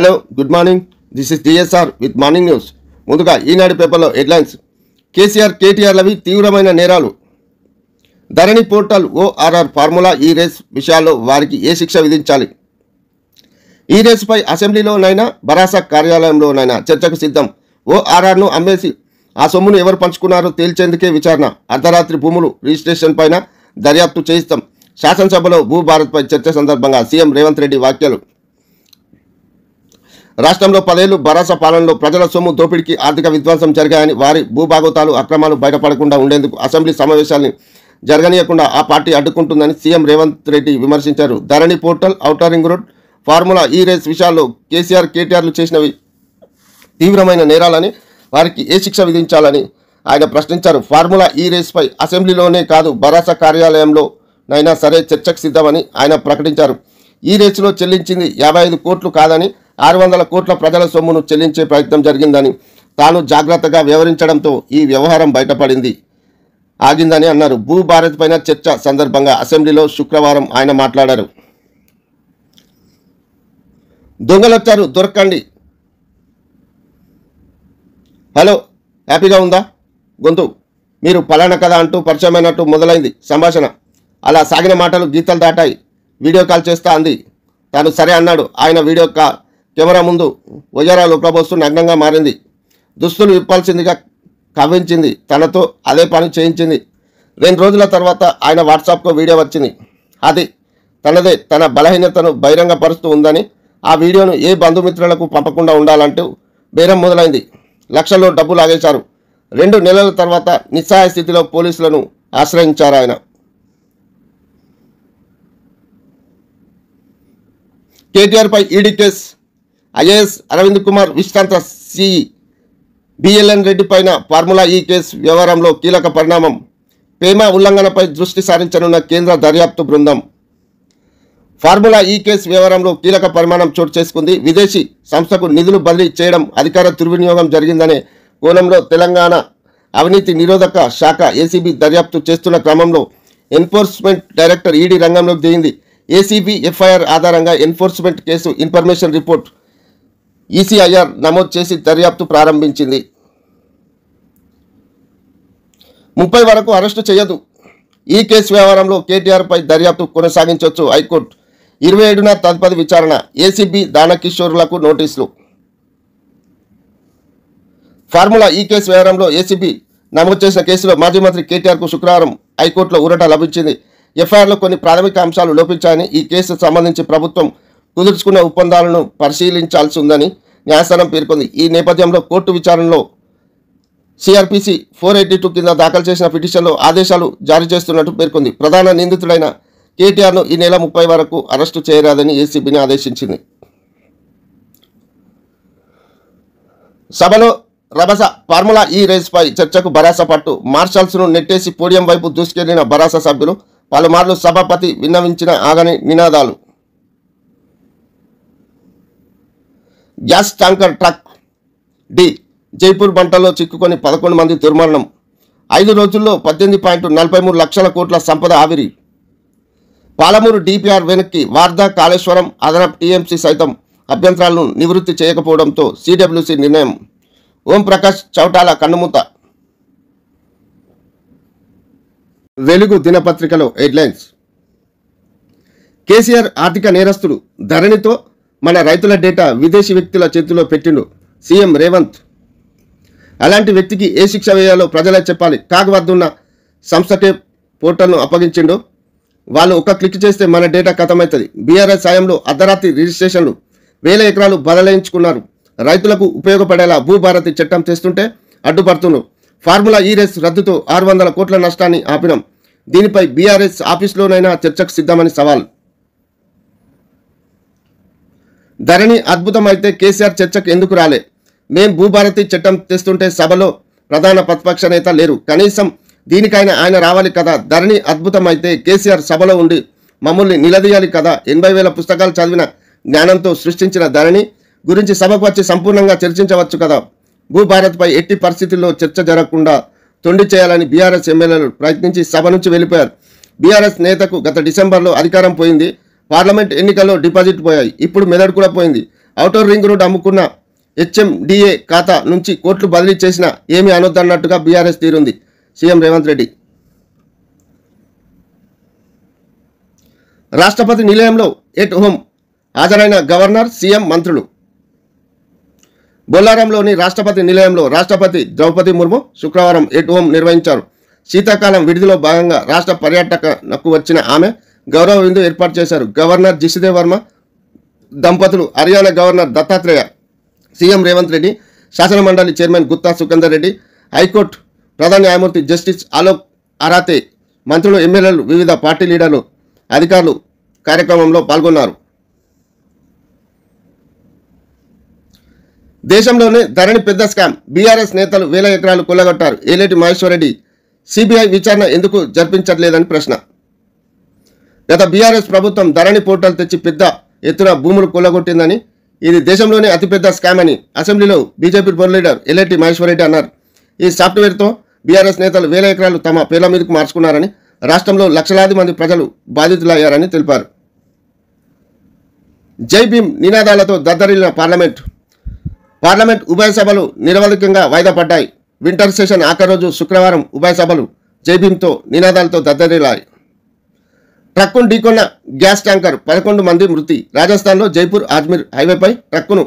Hello good morning. This is DSR with morning news. ముందుగా ఈనాడు పేపర్లో headlines. KCR కేటీఆర్లవి తీవ్రమైన నేరాలు. ధరణి portal ORR formula E race విషయాల్లో వారికి ఏ శిక్ష విధించాలి? ఈ రేసుపై అసెంబ్లీలోనైనా భరాసా కార్యాలయంలోనైనా చర్చకు సిద్ధం. ఓఆర్ఆర్ను అమ్మేసి ఆ సొమ్మును ఎవరు పంచుకున్నారో తేల్చేందుకే విచారణ. అర్ధరాత్రి భూములు రిజిస్ట్రేషన్ పైన దర్యాప్తు చేయిస్తాం. శాసనసభలో భూభారత్పై చర్చ సందర్భంగా సీఎం రేవంత్ రెడ్డి వ్యాఖ్యలు. రాష్ట్రంలో 10 ఏళ్లు భరాసా పాలనలో ప్రజల సొమ్ము దోపిడీకి ఆర్థిక విధ్వంసం జరిగాయని, వారి భూభాగోతాలు అక్రమాలు బయటపడకుండా ఉండేందుకు అసెంబ్లీ సమావేశాన్ని జరగనీయకుండా ఆ పార్టీ అడ్డుకుంటుందని సీఎం రేవంత్ రెడ్డి విమర్శించారు. Dharani portal, outer ring road, formula E race విషయాల్లో కేసీఆర్ కేటీఆర్లు చేసినవి తీవ్రమైన నేరాలని, వారికి ఏ శిక్ష విధించాలని ఆయన ప్రశ్నించారు. ఫార్ములా ఈ రేస్పై అసెంబ్లీలోనే కాదు భరాసా కార్యాలయంలోనైనా సరే చర్చకు సిద్ధమని ఆయన ప్రకటించారు. ఈ రేసులో చెల్లించింది 55 కోట్లు కాదని 600 కోట్ల ప్రజల సొమ్మును చెల్లించే ప్రయత్నం జరిగిందని, తాను జాగ్రత్తగా వ్యవహరించడంతో ఈ వ్యవహారం ఆగిందని అన్నారు. భూభారత్ పైన చర్చ సందర్భంగా అసెంబ్లీలో శుక్రవారం ఆయన మాట్లాడారు. దొంగలొచ్చారు దొరకండి. హలో, హ్యాపీగా ఉందా గొంతు? మీరు పలానా కదా అంటూ పరిచయమైనట్టు మొదలైంది సంభాషణ. అలా సాగిన మాటలు గీతలు దాటాయి. వీడియో కాల్ చేస్తా అంది. తాను సరే అన్నాడు. ఆయన వీడియో కెమెరా ముందు వజరాలు ఉక్కబోస్తూ నగ్నంగా మారింది. దుస్తులు విప్పాల్సిందిగా కవ్వించింది. తనతో అదే పని చేయించింది. 2 రోజుల తర్వాత ఆయన వాట్సాప్కు వీడియో వచ్చింది. అది తన బలహీనతను బహిరంగపరుస్తూ ఉందని, ఆ వీడియోను ఏ బంధుమిత్రులకు పంపకుండా ఉండాలంటూ బేరం మొదలైంది. లక్షల్లో డబ్బు లాగేశారు. 2 నెలల తర్వాత నిస్సహాయ స్థితిలో పోలీసులను ఆశ్రయించారు ఆయన. కేటీఆర్పై ఈడీ కేసు. ఐఏఎస్ అరవింద్ కుమార్ విశ్రాంత సిఈ బిఎల్ఎన్ రెడ్డి పైన ఫార్ములా ఈ కేసు వ్యవహారంలో కీలక పరిణామం. పేమా ఉల్లంఘనపై దృష్టి సారించనున్న కేంద్ర దర్యాప్తు బృందం. ఫార్ములా ఈ కేసు వ్యవహారంలో కీలక పరిమాణం చోటు చేసుకుంది. విదేశీ సంస్థకు నిధులు బదిలీ చేయడం, అధికార దుర్వినియోగం జరిగిందనే కోణంలో తెలంగాణ అవినీతి నిరోధక శాఖ ఏసీబీ దర్యాప్తు చేస్తున్న క్రమంలో ఎన్ఫోర్స్మెంట్ డైరెక్టర్ ఈడీ రంగంలోకి దిగింది. ఏసీబీ ఎఫ్ఐఆర్ ఆధారంగా enforcement case information report ECIR నమోదు చేసి దర్యాప్తు ప్రారంభించింది. 30 వరకు అరెస్టు చేయదు. ఈ కేసు వ్యవహారంలో కేటీఆర్పై దర్యాప్తు కొనసాగించవచ్చు హైకోర్టు. 27న తదుపరి విచారణ. ఏసీబీ దానకిషోర్లకు నోటీసులు. ఫార్ములా ఈ కేసు వ్యవహారంలో ఏసీబీ నమోదు చేసిన కేసులో మాజీ మంత్రి కేటీఆర్కు శుక్రవారం హైకోర్టులో ఊరట లభించింది. ఎఫ్ఐఆర్లో కొన్ని ప్రాథమిక అంశాలు లోపించాయని, ఈ కేసుకు సంబంధించి ప్రభుత్వం కుదుర్చుకున్న ఒప్పందాలను పరిశీలించాల్సి ఉందని న్యాయస్థానం పేర్కొంది. ఈ నేపథ్యంలో కోర్టు విచారణలో సిఆర్పిసి 482 కింద దాఖలు చేసిన పిటిషన్లో ఆదేశాలు జారీ చేస్తున్నట్టు పేర్కొంది. ప్రధాన నిందితుడైన కేటీఆర్ను ఈ నెల 30 వరకు అరెస్టు చేయరాదని ఏసీబీని ఆదేశించింది. సభలో రభస. ఫార్ములా ఈ రేస్పై చర్చకు భరాసా పట్టు. మార్షల్స్ను నెట్టేసి పోడియం వైపు దూసుకెళ్లిన భరాసా సభ్యులు. పలుమార్లు సభాపతి విన్నవించిన ఆగని నినాదాలు. గ్యాస్ ట్యాంకర్ ట్రక్ డి జైపూర్ బంటలో చిక్కుకొని 11 మంది దుర్మరణం. 5 రోజుల్లో 18.43 లక్షల కోట్ల సంపద ఆవిరి. పాలమూరు డిపిఆర్ వెనక్కి. వార్దా, కాళేశ్వరం, అదనపు టీఎంసీ సైతం అభ్యంతరాలను నివృత్తి చేయకపోవడంతో సిడబ్ల్యూసీ నిర్ణయం. ఓంప్రకాష్ చౌటాల కన్నుమూత. వెలుగు దినపత్రికలో హెడ్లైన్స్. కేసీఆర్ ఆర్థిక నేరస్తుడు. ధరణితో మన రైతుల డేటా విదేశీ వ్యక్తుల చేతిలో పెట్టిండు సీఎం రేవంత్. అలాంటి వ్యక్తికి ఏ శిక్ష వేయాలో ప్రజలే చెప్పాలి. కాగ్ వద్దున్న సంస్థకే పోర్టల్ను అప్పగించిండు. వాళ్ళు ఒక క్లిక్ చేస్తే మన డేటా ఖతమవుతుంది. బీఆర్ఎస్ సాయంలో అర్ధరాత్రి రిజిస్ట్రేషన్లు. 1000 ఎకరాలు బదలాయించుకున్నారు. రైతులకు ఉపయోగపడేలా భూభారతి చట్టం తెస్తుంటే అడ్డుపడుతున్నారు. ఫార్ములా ఈ రేస్ రద్దుతో 600 కోట్ల నష్టాన్ని ఆపినాం. దీనిపై బీఆర్ఎస్ ఆఫీస్లోనైనా చర్చకు సిద్ధమని సవాల్. ధరణి అద్భుతమైతే కేసీఆర్ చర్చకు ఎందుకు రాలే? మేం భూభారతి చట్టం తెస్తుంటే సభలో ప్రధాన ప్రతిపక్ష నేత లేరు. కనీసం దీనికైనా ఆయన రావాలి కదా. ధరణి అద్భుతమైతే కేసీఆర్ సభలో ఉండి మమ్మల్ని నిలదీయాలి కదా. 80,000 పుస్తకాలు చదివిన జ్ఞానంతో సృష్టించిన ధరణి గురించి సభకు వచ్చి సంపూర్ణంగా చర్చించవచ్చు కదా. భూభారత్పై ఎట్టి పరిస్థితుల్లో చర్చ జరగకుండా తొండి చేయాలని బీఆర్ఎస్ ఎమ్మెల్యేలు ప్రయత్నించి సభ నుంచి వెళ్ళిపోయారు. బీఆర్ఎస్ నేతకు గత డిసెంబర్లో అధికారం పోయింది. పార్లమెంట్ ఎన్నికల్లో డిపాజిట్ పోయాయి. ఇప్పుడు మెదడు కూడా పోయింది. ఔటర్ రింగ్ రోడ్ అమ్ముకున్న హెచ్ఎండిఏ ఖాతా నుంచి కోట్లు బదిలీ చేసినా ఏమీ అనొద్దన్నట్టుగా బీఆర్ఎస్ తీరుంది సీఎం రేవంత్ రెడ్డి. రాష్ట్రపతి నిలయంలో ఎట్ హోమ్ హాజరైన గవర్నర్, సీఎం, మంత్రులు. బొల్లారంలోని రాష్ట్రపతి నిలయంలో రాష్ట్రపతి ద్రౌపది ముర్ము శుక్రవారం ఎట్ హోమ్ నిర్వహించారు. శీతాకాలం విడిదిలో భాగంగా రాష్ట్ర పర్యాటకకు వచ్చిన ఆమె గౌరవ విందు ఏర్పాటు చేశారు. గవర్నర్ జిషిదేవ్ వర్మ దంపతులు, హర్యానా గవర్నర్ దత్తాత్రేయ, సీఎం రేవంత్ రెడ్డి, శాసనమండలి చైర్మన్ గుత్తా సుఖేందర్ రెడ్డి, హైకోర్టు ప్రధాన న్యాయమూర్తి జస్టిస్ అలోక్ అరాతే, మంత్రులు, ఎమ్మెల్యేలు, వివిధ పార్టీ లీడర్లు, అధికారులు కార్యక్రమంలో పాల్గొన్నారు. దేశంలోనే ధరణి పెద్ద స్కామ్. బీఆర్ఎస్ నేతలు వేల ఎకరాలు కొల్లగొట్టారు. ఏలేటి మహేశ్వరరెడ్డి సిబిఐ విచారణ ఎందుకు జరిపించట్లేదని ప్రశ్న. గత బీఆర్ఎస్ ప్రభుత్వం ధరణి పోర్టల్ తెచ్చి పెద్ద ఎత్తున భూములు కొల్లగొట్టిందని, ఇది దేశంలోనే అతిపెద్ద స్కామ్ అని అసెంబ్లీలో BJP board leader Eleti Maheshwar Reddy అన్నారు. ఈ సాఫ్ట్వేర్తో బీఆర్ఎస్ నేతలు వేల ఎకరాలు తమ పేర్ల మీదకు మార్చుకున్నారని, రాష్ట్రంలో లక్షలాది మంది ప్రజలు బాధితులయ్యారని తెలిపారు. జై భీమ్ నినాదాలతో దద్దరిల్లిన పార్లమెంట్ ఉభయ సభలు నిరవధికంగా వాయిదా పడ్డాయి. వింటర్ సెషన్ ఆఖరి రోజు శుక్రవారం ఉభయ సభలు జై భీమ్తో నినాదాలతో దద్దరిల్లాయి. ట్రక్కును ఢీకొన్న గ్యాస్ ట్యాంకర్, 11 మంది మృతి. రాజస్థాన్లో జైపూర్ అజ్మీర్ హైవేపై ట్రక్కును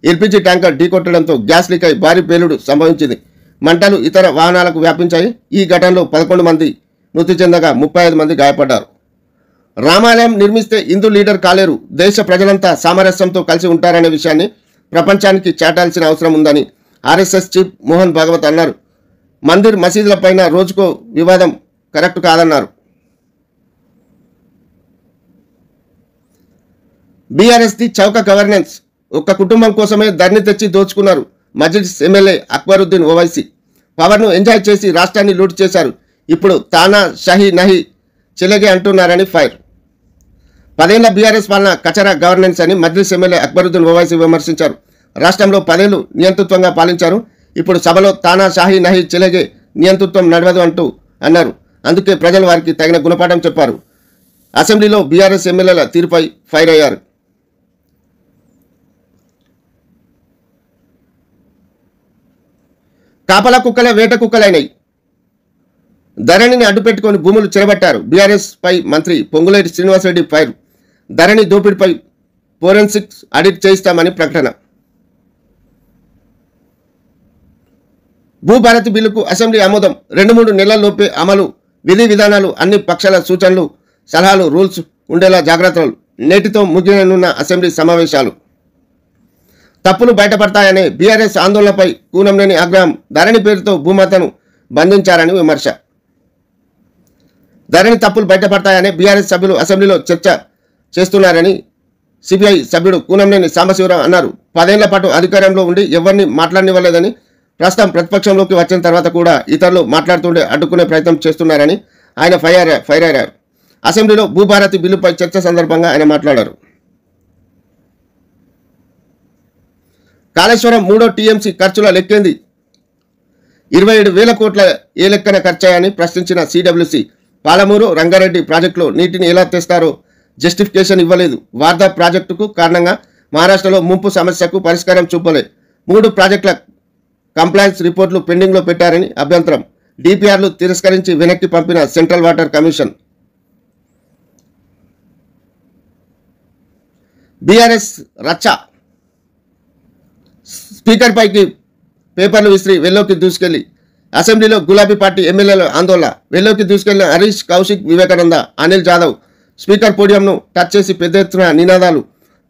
ఎల్పీజీ ట్యాంకర్ ఢీకొట్టడంతో గ్యాస్ లీక్ అయి భారీ పేలుడు సంభవించింది. మంటలు ఇతర వాహనాలకు వ్యాపించాయి. ఈ ఘటనలో 11 మంది మృతి చెందగా 35 మంది గాయపడ్డారు. రామాలయం నిర్మిస్తే హిందూ లీడర్ కాలేరు. దేశ ప్రజలంతా సామరస్యంతో కలిసి ఉంటారనే విషయాన్ని ప్రపంచానికి చాటాల్సిన అవసరం ఉందని ఆర్ఎస్ఎస్ చీఫ్ మోహన్ భాగవత్ అన్నారు. మందిర్, మసీదులపైన రోజుకో వివాదం కరెక్ట్ కాదన్నారు. బీఆర్ఎస్ది చౌక గవర్నెన్స్. ఒక్క కుటుంబం కోసమే ధరణి తెచ్చి దోచుకున్నారు. మజ్లిస్ ఎమ్మెల్యే అక్బరుద్దీన్ ఓవైసీ పవర్ను ఎంజాయ్ చేసి రాష్ట్రాన్ని లూట్ చేశారు. ఇప్పుడు తానా షాహీ నహీ చెలగే అంటున్నారని ఫైర్. 10 ఏళ్ల బీఆర్ఎస్ పాలన కచరా గవర్నెన్స్ అని మజ్లిస్ ఎమ్మెల్యే అక్బరుద్దీన్ ఓవైసీ విమర్శించారు. రాష్ట్రంలో 10 ఏళ్లు నియంతృత్వంగా పాలించారు. ఇప్పుడు సభలో తానా షాహీ నహీ చెలగే నియంతృత్వం నడవదు అంటూ అన్నారు. అందుకే ప్రజలు వారికి తగిన గుణపాఠం చెప్పారు. అసెంబ్లీలో బీఆర్ఎస్ ఎమ్మెల్యేల తీరుపై ఫైర్ అయ్యారు. కాపలా కుక్కలే వేట కుక్కలైనాయి. ధరణిని అడ్డుపెట్టుకొని భూములు చెరబట్టారు. బీఆర్ఎస్ పై మంత్రి పొంగులేటి శ్రీనివాసరెడ్డి ఫైర్. ధరణి దోపిడీపై ఫోరెన్సిక్స్ ఆడిట్ చేయిస్తామని ప్రకటన. భూభారతి బిల్లుకు అసెంబ్లీ ఆమోదం. 2-3 నెలల్లోపే అమలు. విధి విధానాలు, అన్ని పక్షాల సూచనలు, సలహాలు, రూల్స్ ఉండేలా జాగ్రత్తలు. నేటితో ముగియనున్న అసెంబ్లీ సమావేశాలు. తప్పులు బయటపడతాయనే బీఆర్ఎస్ ఆందోళనపై కూనంనేని ఆగ్రహం. ధరణి పేరుతో భూమాతను బంధించారని విమర్శ. ధరణి తప్పులు బయటపడతాయనే బీఆర్ఎస్ సభ్యులు అసెంబ్లీలో చర్చ చేస్తున్నారని సిపిఐ సభ్యుడు కూనంనేని సాంబశివరావు అన్నారు. 10 ఏళ్ల పాటు అధికారంలో ఉండి ఎవరిని మాట్లాడనివ్వలేదని, ప్రస్తుతం ప్రతిపక్షంలోకి వచ్చిన తర్వాత కూడా ఇతరులు మాట్లాడుతుండే అడ్డుకునే ప్రయత్నం చేస్తున్నారని ఆయన ఫైర్ అయ్యారు. అసెంబ్లీలో భూభారతి బిల్లుపై చర్చ సందర్భంగా ఆయన మాట్లాడారు. కాళేశ్వరం 3వ టీఎంసీ ఖర్చుల లెక్కేంది? 27,000 కోట్ల ఏ లెక్కన ఖర్చయ్యాయని ప్రశ్నించిన సిడబ్ల్యూసీ. పాలమూరు, రంగారెడ్డి ప్రాజెక్టులో నీటిని ఎలా తెస్తారో జస్టిఫికేషన్ ఇవ్వలేదు. వార్దా ప్రాజెక్టుకు కారణంగా మహారాష్ట్రలో ముంపు సమస్యకు పరిష్కారం చూపలే. 3 ప్రాజెక్టుల కంప్లైన్స్ రిపోర్టులు పెండింగ్లో పెట్టారని అభ్యంతరం. డిపిఆర్లు తిరస్కరించి వెనక్కి పంపిన సెంట్రల్ వాటర్ కమిషన్. బీఆర్ఎస్ రచ్చ. స్పీకర్ పైకి పేపర్లు విసిరి వెల్లోకి దూసుకెళ్లి అసెంబ్లీలో గులాబీ పార్టీ ఎమ్మెల్యేల ఆందోళన. వెల్లోకి దూసుకెళ్లిన హరీష్, కౌశిక్, వివేకానంద, అనిల్ జాదవ్ స్పీకర్ పోడియంను టచ్ చేసి పెద్ద ఎత్తున నినాదాలు.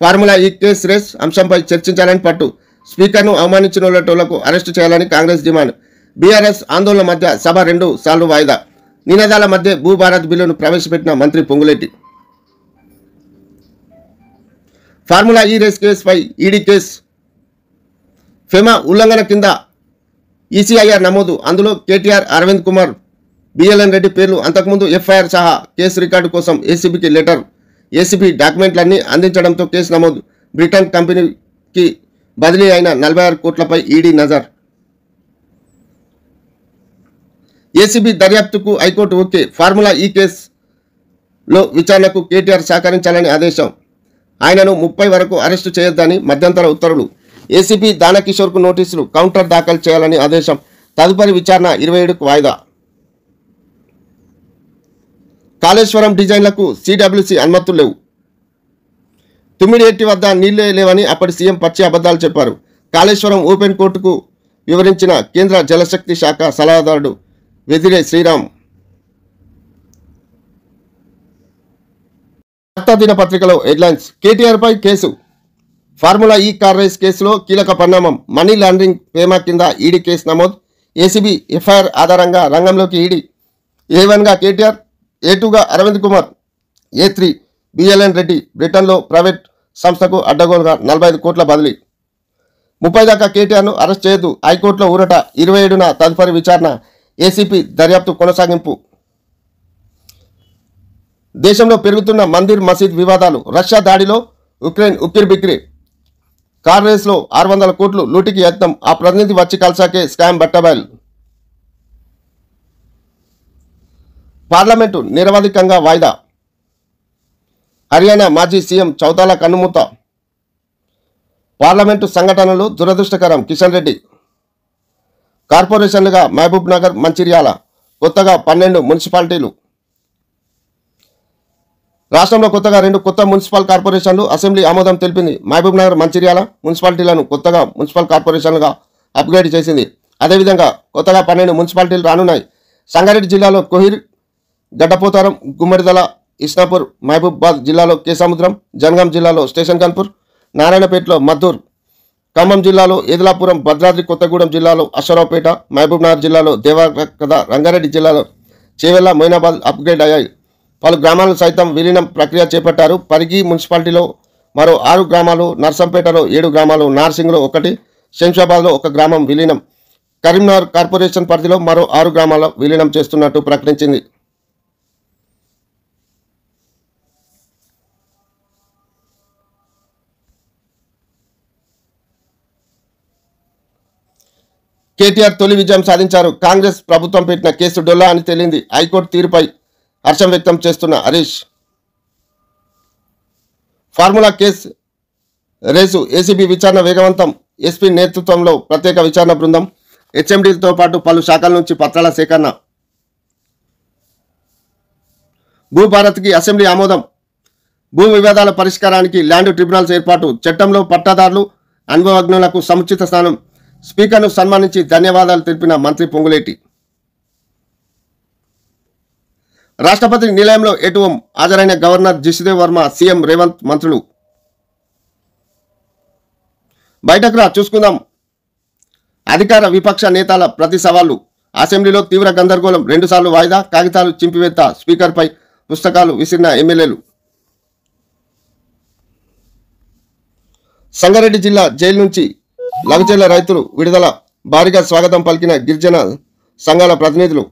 ఫార్ములా ఈ కేసు రేస్ అంశంపై చర్చించాలని పట్టు. స్పీకర్ను అవమానించిన వాళ్ళకు అరెస్టు చేయాలని కాంగ్రెస్ డిమాండ్. బీఆర్ఎస్ ఆందోళన మధ్య సభ 2 సార్లు వాయిదా. నినాదాల మధ్య భూభారత్ బిల్లును ప్రవేశపెట్టిన మంత్రి పొంగులేటి. ఫార్ములా ఈ రేస్ కేసుపై ఈడీ కేసు. ఫెమా ఉల్లంఘన కింద ఈసీఐఆర్ నమోదు. అందులో కేటీఆర్, అరవింద్ కుమార్, బిఎల్ఎన్ రెడ్డి పేర్లు. అంతకుముందు ఎఫ్ఐఆర్ సహా కేసు రికార్డు కోసం ఏసీబీకి లెటర్. ఏసీబీ డాక్యుమెంట్లన్నీ అందించడంతో కేసు నమోదు. బ్రిటన్ కంపెనీకి బదిలీ అయిన 46 కోట్లపై ఈడీ నజర్. ఏసీబీ దర్యాప్తుకు హైకోర్టు ఓకే. ఫార్ములా ఈ కేసులో విచారణకు కేటీఆర్ సహకరించాలని ఆదేశం. ఆయనను 30 వరకు అరెస్టు చేయొద్దని మధ్యంతర ఉత్తర్వులు. ఏసీపీ దానకిషోర్కు నోటీసులు, కౌంటర్ దాఖలు చేయాలని ఆదేశం. తదుపరి విచారణ 27కు వాయిదా. కాళేశ్వరం డిజైన్లకు సిడబ్ల్యూసీ అనుమతులు లేవు. తుమ్మిడిఎట్టి వద్ద నీళ్లే లేవని అప్పటి సీఎం పచ్చి అబద్ధాలు చెప్పారు. కాళేశ్వరం ఓపెన్ కోర్టుకు వివరించిన కేంద్ర జలశక్తి శాఖ సలహాదారుడు వెదిరే శ్రీరామ్. వార్తా దినపత్రికలో హెడ్లైన్స్. కేటీఆర్పై కేసు. ఫార్ములా ఈ కార్ రేస్ కేసులో కీలక పరిణామం. మనీ లాండరింగ్ పేమా కింద ఈడీ కేసు నమోదు. ఏసీబీ ఎఫ్ఐఆర్ ఆధారంగా రంగంలోకి ఈడీ. A1గా కేటీఆర్, A2గా అరవింద్ కుమార్, A3 బిఎల్ఎన్ రెడ్డి. బ్రిటన్లో ప్రైవేట్ సంస్థకు అడ్డగోలుగా 45 కోట్ల బదిలీ. 30 దాకా కేటీఆర్ను అరెస్ట్ చేయొద్దు, హైకోర్టులో ఊరట. 27న తదుపరి విచారణ. ఏసీపీ దర్యాప్తు కొనసాగింపు. దేశంలో పెరుగుతున్న మందిర్ మసీద్ వివాదాలు. రష్యా దాడిలో ఉక్రెయిన్ ఉక్కిరిబిక్కిరి. కార్ రేస్లో 600 కోట్లు లూటికి యత్నం. ఆ ప్రతినిధి వచ్చి కలిసాకే స్కామ్ బట్టబయలు. పార్లమెంటు నిరవధికంగా వాయిదా. హర్యానా మాజీ సీఎం చౌతాలా కన్నుమూత. పార్లమెంటు సంఘటనలు దురదృష్టకరం. కిషన్ రెడ్డి. కార్పొరేషన్లుగా మహబూబ్ నగర్, మంచిర్యాల. కొత్తగా 12 మున్సిపాలిటీలు. రాష్ట్రంలో కొత్తగా 2 కొత్త మున్సిపల్ కార్పొరేషన్లు అసెంబ్లీ ఆమోదం తెలిపింది. మహబూబ్ నగర్, మంచిర్యాల మున్సిపాలిటీలను కొత్తగా మున్సిపల్ కార్పొరేషన్లుగా అప్గ్రేడ్ చేసింది. అదేవిధంగా కొత్తగా 12 మున్సిపాలిటీలు రానున్నాయి. సంగారెడ్డి జిల్లాలో కోహిర్, గడ్డపోతారం, గుమ్మడిదల, ఇస్నాపూర్. మహబూబాబాద్ జిల్లాలో కేసముద్రం. జనగాం జిల్లాలో స్టేషన్ కన్పూర్. నారాయణపేటలో మద్దూర్. ఖమ్మం జిల్లాలో ఏదులాపురం. భద్రాద్రి కొత్తగూడెం జిల్లాలో అశ్వరావుపేట. మహబూబ్ నగర్ జిల్లాలో దేవరకథ. రంగారెడ్డి జిల్లాలో చేవెళ్ల, మొయినాబాద్ అప్గ్రేడ్ అయ్యాయి. పలు గ్రామాలను సైతం విలీనం ప్రక్రియ చేపట్టారు. పరిగి మున్సిపాలిటీలో మరో 6 గ్రామాలు, నర్సంపేటలో 7 గ్రామాలు, నార్సింగ్లో 1, శంషాబాద్లో 1 గ్రామం విలీనం. కరీంనగర్ కార్పొరేషన్ పరిధిలో మరో 6 గ్రామాల విలీనం చేస్తున్నట్టు ప్రకటించింది. కేటీఆర్ తొలి విజయం సాధించారు. కాంగ్రెస్ ప్రభుత్వం పెట్టిన కేసు డొల్లా అని తేలింది. హైకోర్టు తీరుపై హర్షం వ్యక్తం చేస్తున్న Harish. Formula case race. ACB విచారణ వేగవంతం. ఎస్పీ నేతృత్వంలో ప్రత్యేక విచారణ బృందం. హెచ్ఎండీలతో పాటు పలు శాఖల నుంచి పత్రాల సేకరణ. భూభారత్కి అసెంబ్లీ ఆమోదం. భూ వివాదాల పరిష్కారానికి ల్యాండ్ ట్రిబ్యునల్స్ ఏర్పాటు. చట్టంలో పట్టాదారులు, అనుభవజ్ఞులకు సముచిత స్థానం. స్పీకర్ను సన్మానించి ధన్యవాదాలు తెలిపిన మంత్రి పొంగులేటి. రాష్ట్రపతి నిలయంలో ఏటువం హాజరైన గవర్నర్ జిష్ణుదేవ్ వర్మ, సీఎం రేవంత్, మంత్రులు. బయటకు రా చూసుకుందాం. అధికార విపక్ష నేతల ప్రతి సవాళ్లు. అసెంబ్లీలో తీవ్ర గందరగోళం. 2 సార్లు వాయిదా. కాగితాలు చింపివేత. స్పీకర్పై పుస్తకాలు విసిరిన ఎమ్మెల్యేలు. సంగారెడ్డి జిల్లా జైలు నుంచి లగచెర్ల రైతులు విడుదల. భారీగా స్వాగతం పలికిన గిరిజన సంఘాల ప్రతినిధులు.